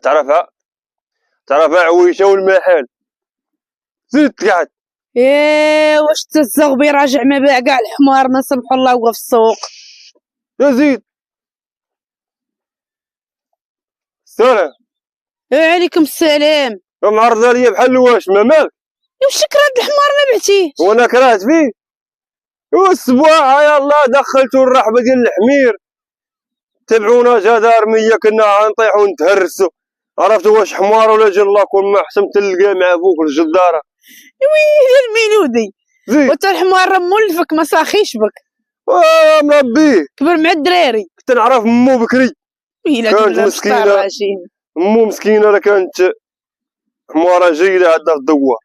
تعرفها عويشه والمحل. زيد قاعد. واش الزغبي راجع ما باع كاع الحمار ما سمح الله هو في السوق. يا زيد السلام. عليكم السلام. معرضه ليا بحال واش ما مالك؟ واش كرهت الحمار ما بعتيه؟ وانا كرهت فيه والسبوعه يلا دخلتو الرحبه ديال الحمير. تبعونا جدارميه كنا غنطيحو نتهرسو. عرفتوا واش حمار ولا جلا كون ما حسن تلقى مع بوك الجداره. ويلي الميلودي. زيد وتا الحمار راه مولفك ما صاخيش بك. مربيه كبر مع الدراري. كنت نعرف مو بكري. كانت مسكينه مو مسكينه راه كانت حماره جيده عندها في الدوار.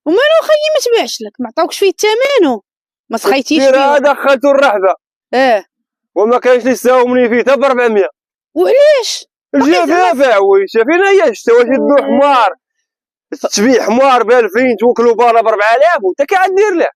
ومالو خيي ما تباعش لك ما عطاوكش فيه الثمن ما سخيتيش فيه. دخلتو الرحبه وما كانش يساومني فيه حتى ب 400. وعلاش؟ الجا فيها عويشه فينا هي شتا واش يدو حمار تبيع حمار ب 2000 توكلو بالا ب 4000 وانت كدير له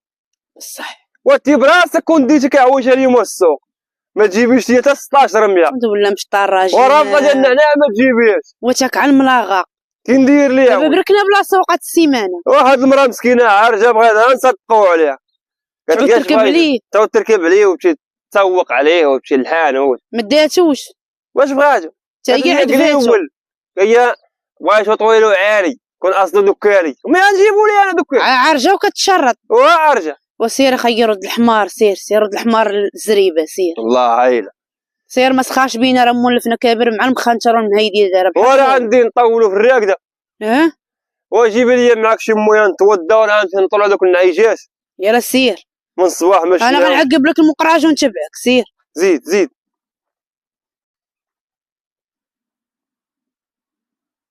صح. وانت براسك كون ديتك عويشه اليوم السوق ما تجيبيش ليا حتى 16 100 ولا مشطار راجل ورافضه ديال النعناع ما تجيبيهش وتاك على الملاغه كي ندير ليها. دابا بركنا بلا سوقات السيمانه. واحد المراه مسكينه عارجه بغينا نصدقوا عليها تركب عليه تركب عليه وتمشي تسوق عليه وتمشي للحانوت ما داتوش واش بغاتو حتى هي عجباتو. هي بغات طويل وعاري كون اصله دكاري وما نجيبوا لي انا دكاري عارجه وكتشرط عارجه. وسير خيي رد الحمار سير رد الحمار الزريبه سير والله عايله سير ما سخاش بينا راه مولفنا كابر مع المخنشر والمهيدي دايره بحال ولا عندي نطولوا في الراكده. وجيب لي معاك شي مويه نتوضا ولا نمشي نطلع دوك النعيجات. يلا سير من الصباح ماشي انا غنعقب لك المقراج ونتبعك سير. زيد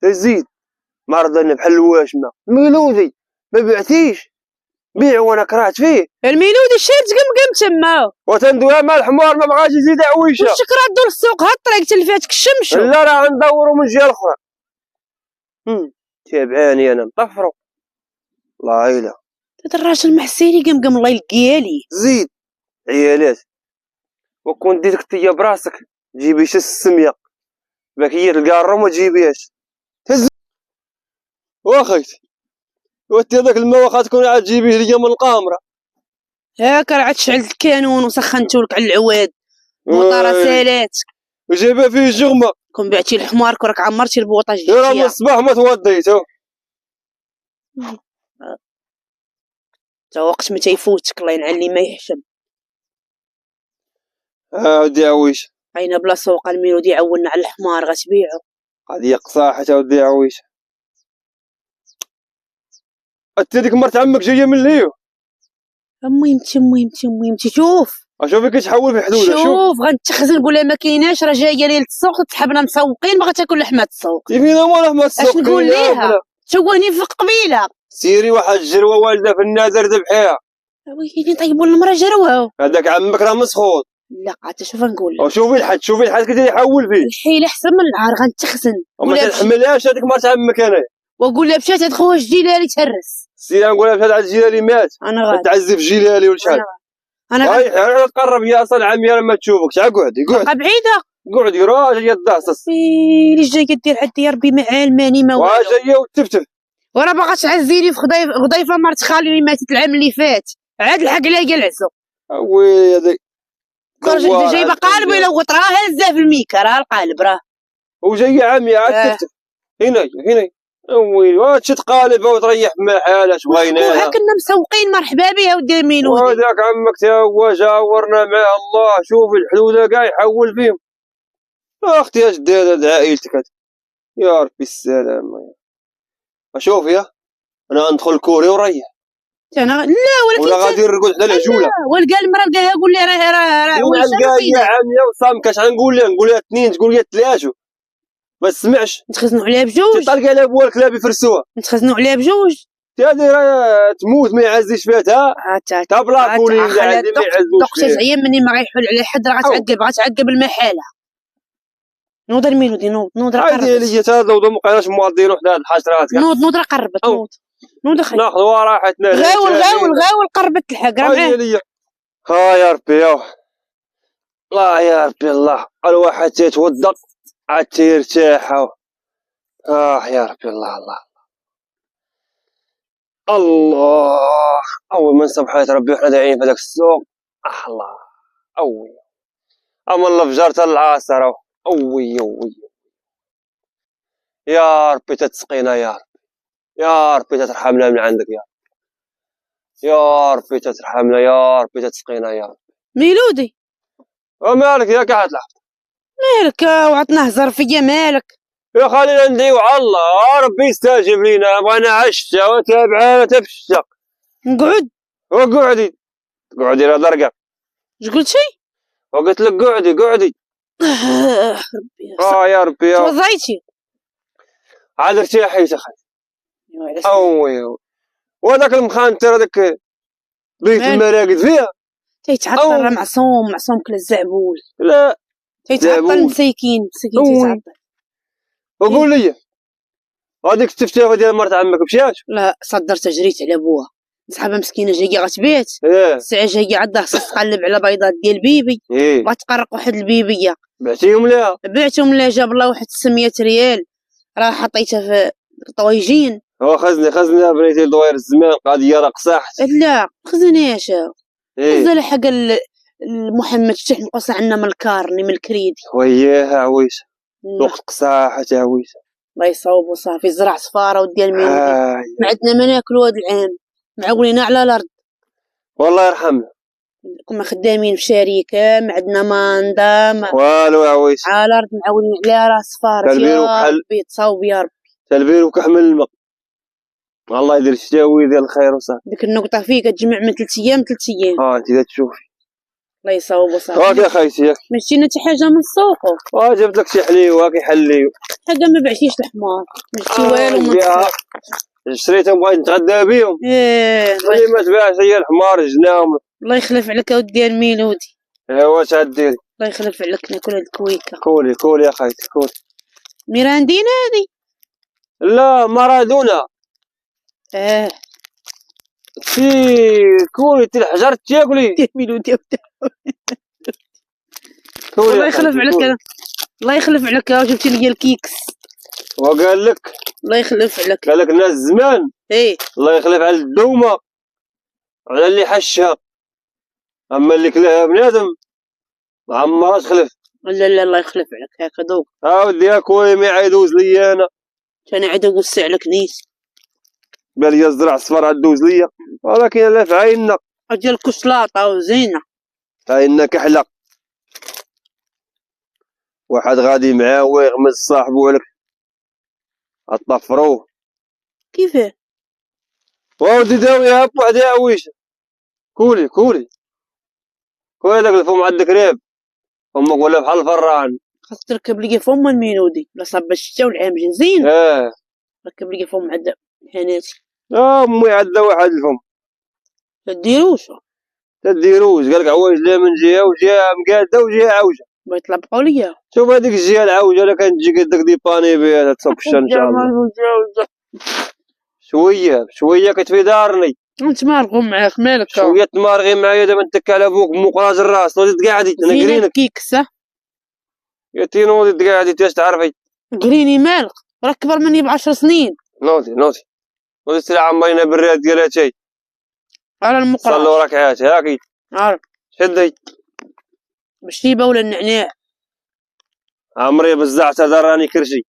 زيد مرضنا بحال الواشمه. ميلودي ما بعتيش بيع وانا كرهت فيه. الميلودي شاد قمقم تما وتندويها مع الحمار ما بغاش يزيد عويشه. واش كرهت دور السوق ها الطريق اللي فاتك الشمس. لا راه غندورو من جهه اخرى. تابعاني انا مطفرو الله عايله. هذا الراجل محسيني قمقم الله يلقيها لي. زيد عيالات وكون ديتك تيا براسك تجيبيش السميه باك هي الكاره وما تجيبيهاش. واخيتي وانت هذاك الماء واخا تكون عاد تجيبيه ليا من القامره. هاك راه عاد شعلت الكانون وسخنتو لك على العواد موطره سالات وجايبها فيه جغمه. كون بعتي الحمار راك عمرتي البوطه جديده. راه من الصباح ما توضيتو تا وقت ما تيفوتك الله ينعل لي ما يحشم. ودي عويش عينا بلا سوق الميلودي عولنا على الحمار غتبيعو. هادي قصاحه ودي عويش. انت ديك مرت عمك جايه من ليو. مهمتي شوف اشوفك كتحول في الحدود. شوف غنتخزن نقولها ما كايناش راه جايه ليله السوق تسحبنا مسوقين باغا تاكل لحمه السوق. فينا ولا لحمه السوق. اش نقول ليها شوفوني في قبيله سيري واحد الجروه والده في النادر ذبحيها. ويلي طيبوا المراه جروها. هذاك عمك راه مسخوط. لا عاد شوف نقول لك شوفي الحد كتير يحول فيه. الحيل احسن من العار غنتخزن وما تنحملهاش هذيك مرت عمك انا وقول لها مشات عند خوها جيلالي تهرس. سيري نقولها مشات عند جيلالي مات. انا غادي تعذب جيلالي ولا شحال. انا غادي تقرب يا اصل عمي لما تشوفك شحال قعدي بعيده قعدي راجل يداصص. اللي جايه دير عندي يا ربي ما عالماني ما والو. جايه وتفتف وراه باغا تعزيني في غضيفه مرت خالي اللي ماتت العام اللي فات عاد الحق لها العزو. وي هذيك جايبه قالب يلوط راه هزه في الميكا راه القالب راه وجايه عمي عاد تفتف. هنا ويلي وهادشي تقالب وتريح من حالها بغيناها. كنا مسوقين مرحبا بها ودير ميلودي. وهذاك عمك تا هو جاورنا معاه الله. شوف الحدوده كاع يحول فيهم. اختي اش داير هاد عائلتك يا ربي السلامه. شوف يا انا ندخل كوري وريح. انا لا ولكن ولا غادي نرقد حدا العجوله. والقال المراه لقاها قول لي راه يا عمي وصامك اش غنقول لها 2 تقول لي 3 ما تسمعش. نتخزنوا عليها بجوج. تطلق عليها بوال كلاب يفرسوها. نتخزنوا عليها بجوج. هادي راه تموت ما يعزيش فيها تا بلاكولي اللي عندي ما يعزوش فيها. تزعيم مني ما غيحل على حد راه غتعقب المحاله. نوض الميلودي نوض راه قربت. عادي ليا تا نوضو مابقيناش موالدين وحده هاد الحشرات كاع. نوض راه قربت نوض خير. ناخذوا راحتنا. غاول قربت الحق راه معاه. ها يا ربي الله يا ربي الله. الواحد تيتوضا عاد تيرتاح يا ربي، الله الله الله. اول ما صبحت ربي وحنا داعيين في هذاك السوق. الله اوي. اما الله فجرت العاصرة. اوي اوي. يا ربي تتسقينا يا ربي، يا ربي تترحمنا من عندك يا ربي، يا ربي تترحمنا، يا ربي تتسقينا يا ربي. ميلودي ومالك يا قاعد لحظة؟ مالك وعطنا هزر فيا مالك؟ يا خلينا ندعيو على الله ربي يستجيب لينا. بغينا عشة وتابعانا تفشق. نقعد وقعدي قعدي لا درقة. اش قلت شي؟ وقلت لك قعدي قعدي. ربي يا ربي يا توضيتي عاد ارتاحي يا اخي. اوي وهذاك المخانتر هذاك بيت المراقد فيها تيتعطل معصوم كل الزعبول. لا تيتعطل مسكين تيتعطل. وقول لي هذيك التفتيفه ديال مرت عمك مشات؟ لا صدرت جريت على بوها، صحابها مسكينه جايه غتبيت. الساعه جايه عندها خصها تقلب على بيضات ديال بيبي. بغات تقرق واحد البيبيه. بعتيهم ليها؟ بعتهم ليها، جاب الله واحد 900 ريال، راه حطيتها في طويجين. خزني بنيتي دوير الزمان قضيه راه قصاحت. لا خزناش. خزنا حق محمد فتح نقص عنا من الكارني من الكريدي. وياها عويشه وقت قصاحت عويشه. الله يصوب وصافي. زرع صفاره وديال الميلودي. ما عندنا ما ناكلو هاد العام، معولين على الارض. والله يرحمنا. كنا خدامين في شركه، ما عندنا ماندا والو عويش، على الارض معولين عليها راه صفاره. يا ربي تصاوب يا ربي. تلبير وكحمل الماء. الله يدير الشتاوي ديال الخير وصافي. ديك النقطه فيك تجمع من 3 ايام 3 ايام. انت اذا تشوفي. الله يصاوب وصافي. يا خايتي ياك ما شتينا شي حاجه من السوق. جبت لك شي حليوه كيحليو. حاجه ما بعتيش الحمار، ما شتي والو. ما شريتهم بغيت نتغدى بهم. اللي ما تباعش هي الحمار جناهم. الله يخلف عليك اودي الميلودي. واش غديري؟ الله يخلف عليك ناكل هاد الكويكه. كولي يا خايتي كولي. ميراندين هادي؟ لا مارادونا. كولي الحجر تاكلي. ميلودي الله يخلف عليك. الله يخلف عليك جبتي لي الكيكس. وقال لك الله يخلف عليك. قال لك ناس زمان. الله يخلف على الدومه على اللي حشها، اما اللي كلاها بنادم ما عمرها تخلف. لا الله يخلف عليك. هاكا دوك ودي كولي ما يعيدوز ليا انا. كان عاد وسع على كنيس. بالي الزرع صفر عدوز ليا، ولكن لا في عيننا ديال كشلاطه وزينه. عيننا كحله. واحد غادي معاه ويغمز صاحبو لك اطفروه. كيفاه؟ ودي داويها بوحدها عويشه. كولي داك الفم عندك ريب، فمك ولا بحال الفران. خاصك تركب لي فم الميلودي لا صاب الشتا والعام جا زين. ركب لي فم عند حناتي. امي عندها واحد الفم. تديروش قال لك عوايج لا من جهه وجهه مقاده وجهه عوجه. بغيت طلبقوا ليا. شوف هذيك الجهه العوجه الا كانت تجي قدك ديباني بها تصفشن ان شاء الله. شويه كتفي دارني. انت مارغو معاك مالك؟ شويه تمارغي معايا دابا نتك على بوك مقراج الراس. نوضي تقعدي انا قرينك كيكس. يا تينوضي تقعدي تاش تعرفي. قريني مالك؟ راه كبر مني ب10 سنين. نوضي تلعب ماينا بالريال ديالها على المقراج. صلوا ركعات هاكي. عارف شدي بالشيبه ولا النعناع. عمري بزعت هذا راني كرشي.